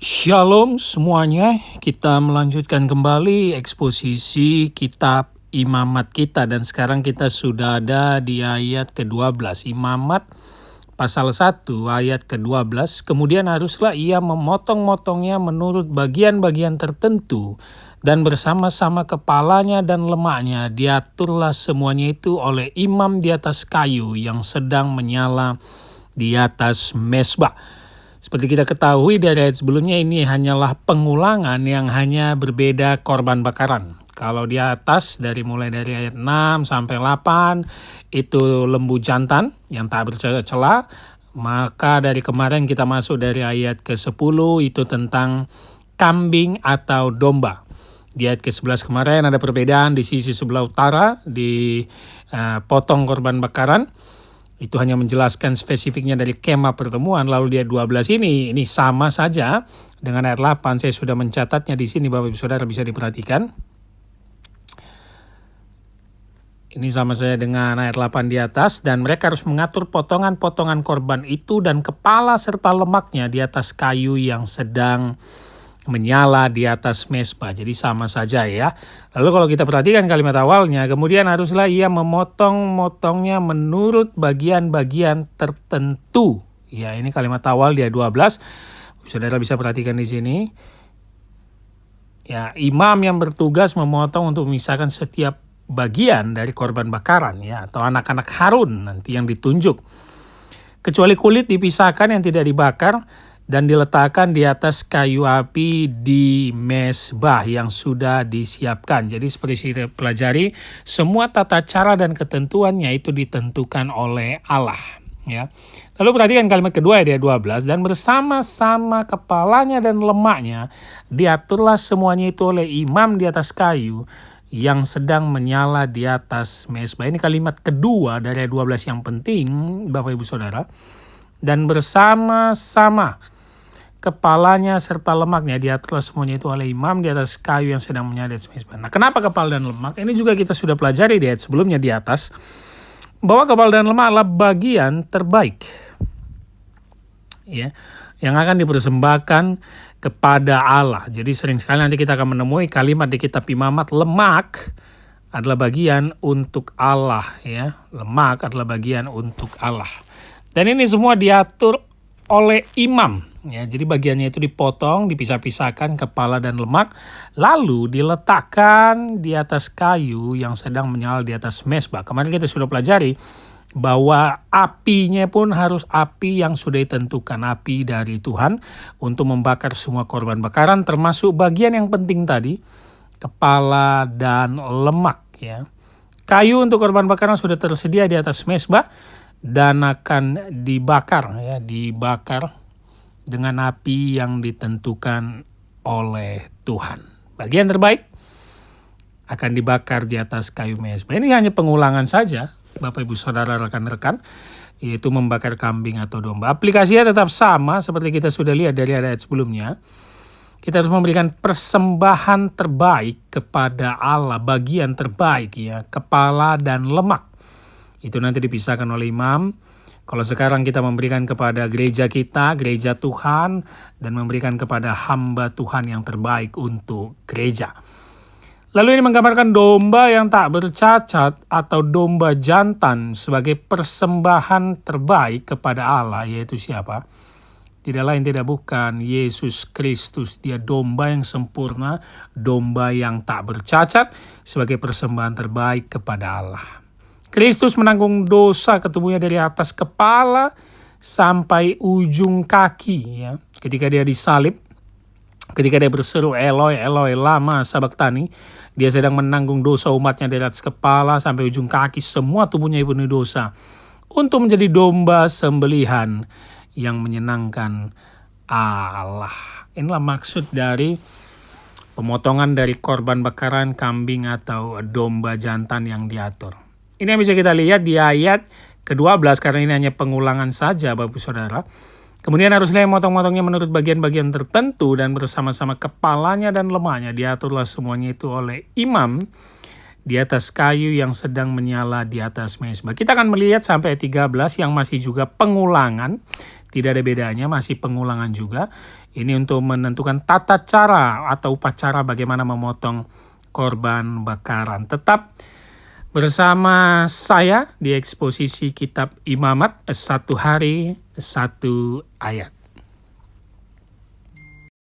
Shalom semuanya, kita melanjutkan kembali eksposisi kitab Imamat kita dan sekarang kita sudah ada di ayat ke-12. Imamat pasal 1 ayat ke-12, kemudian haruslah ia memotong-motongnya menurut bagian-bagian tertentu dan bersama-sama kepalanya dan lemaknya diaturlah semuanya itu oleh imam di atas kayu yang sedang menyala di atas mezbah. Seperti kita ketahui dari ayat sebelumnya, ini hanyalah pengulangan yang hanya berbeda korban bakaran. Kalau di atas mulai dari ayat 6 sampai 8 itu lembu jantan yang tak bercela. Maka dari kemarin kita masuk dari ayat ke-10 itu tentang kambing atau domba. Di ayat ke-11 kemarin ada perbedaan di sisi sebelah utara di potong korban bakaran. Itu hanya menjelaskan spesifiknya dari kemah pertemuan. Lalu di ayat 12 ini sama saja dengan ayat 8. Saya sudah mencatatnya di sini, Bapak Ibu Saudara bisa diperhatikan. Ini sama saya dengan ayat 8 di atas. Dan mereka harus mengatur potongan-potongan korban itu dan kepala serta lemaknya di atas kayu yang sedang menyala di atas mezbah. Jadi sama saja ya. Lalu kalau kita perhatikan kalimat awalnya, kemudian haruslah ia memotong-motongnya menurut bagian-bagian tertentu. Ya, ini kalimat awal di ayat 12. Saudara bisa perhatikan di sini. Ya, imam yang bertugas memotong untuk memisahkan setiap bagian dari korban bakaran ya, atau anak-anak Harun nanti yang ditunjuk. Kecuali kulit dipisahkan yang tidak dibakar dan diletakkan di atas kayu api di mezbah yang sudah disiapkan. Jadi seperti kita pelajari, semua tata cara dan ketentuannya itu ditentukan oleh Allah. Ya. Lalu perhatikan kalimat kedua ayat 12, dan bersama-sama kepalanya dan lemaknya diaturlah semuanya itu oleh imam di atas kayu yang sedang menyala di atas mezbah. Ini kalimat kedua dari ayat 12 yang penting, Bapak Ibu Saudara. Dan bersama-sama kepalanya serta lemaknya diaturlah semuanya itu oleh imam di atas kayu yang sedang menyala di atas mezbah. Nah, kenapa kepala dan lemak? Ini juga kita sudah pelajari di ayat sebelumnya di atas, bahwa kepala dan lemak adalah bagian terbaik ya, yang akan dipersembahkan kepada Allah. Jadi sering sekali nanti kita akan menemui kalimat di kitab Imamat, lemak adalah bagian untuk Allah ya. Lemak adalah bagian untuk Allah. Dan ini semua diatur oleh imam ya. Jadi bagiannya itu dipotong, dipisah-pisahkan kepala dan lemak, lalu diletakkan di atas kayu yang sedang menyala di atas mezbah. Kemarin kita sudah pelajari bahwa apinya pun harus api yang sudah ditentukan, api dari Tuhan untuk membakar semua korban bakaran, termasuk bagian yang penting tadi, kepala dan lemak ya. Kayu untuk korban bakaran sudah tersedia di atas mezbah dan akan dibakar ya, dibakar dengan api yang ditentukan oleh Tuhan. Bagian terbaik akan dibakar di atas kayu mezbah. Ini hanya pengulangan saja, Bapak Ibu Saudara rekan-rekan, yaitu membakar kambing atau domba. Aplikasinya tetap sama seperti kita sudah lihat dari ayat sebelumnya. Kita harus memberikan persembahan terbaik kepada Allah, bagian terbaik ya, kepala dan lemak. Itu nanti dipisahkan oleh imam. Kalau sekarang kita memberikan kepada gereja kita, gereja Tuhan, dan memberikan kepada hamba Tuhan yang terbaik untuk gereja. Lalu ini menggambarkan domba yang tak bercacat atau domba jantan sebagai persembahan terbaik kepada Allah, yaitu siapa? Tidak lain tidak bukan Yesus Kristus. Dia domba yang sempurna, domba yang tak bercacat sebagai persembahan terbaik kepada Allah. Kristus menanggung dosa ketubuhnya dari atas kepala sampai ujung kaki ya. Ketika dia disalib, ketika dia berseru Eloi, Eloi, lama sabachthani, dia sedang menanggung dosa umatnya dari atas kepala sampai ujung kaki, semua tubuhnya penuh dosa, untuk menjadi domba sembelihan yang menyenangkan Allah. Inilah maksud dari pemotongan dari korban bakaran kambing atau domba jantan yang diatur. Ini yang bisa kita lihat di ayat ke-12, karena ini hanya pengulangan saja Bapak Saudara. Kemudian haruslah motong-motongnya menurut bagian-bagian tertentu dan bersama-sama kepalanya dan lemaknya diaturlah semuanya itu oleh imam di atas kayu yang sedang menyala di atas mezbah. Kita akan melihat sampai 13 yang masih juga pengulangan, tidak ada bedanya, masih pengulangan juga. Ini untuk menentukan tata cara atau upacara bagaimana memotong korban bakaran. Tetap bersama saya di eksposisi kitab Imamat, satu hari satu ayat.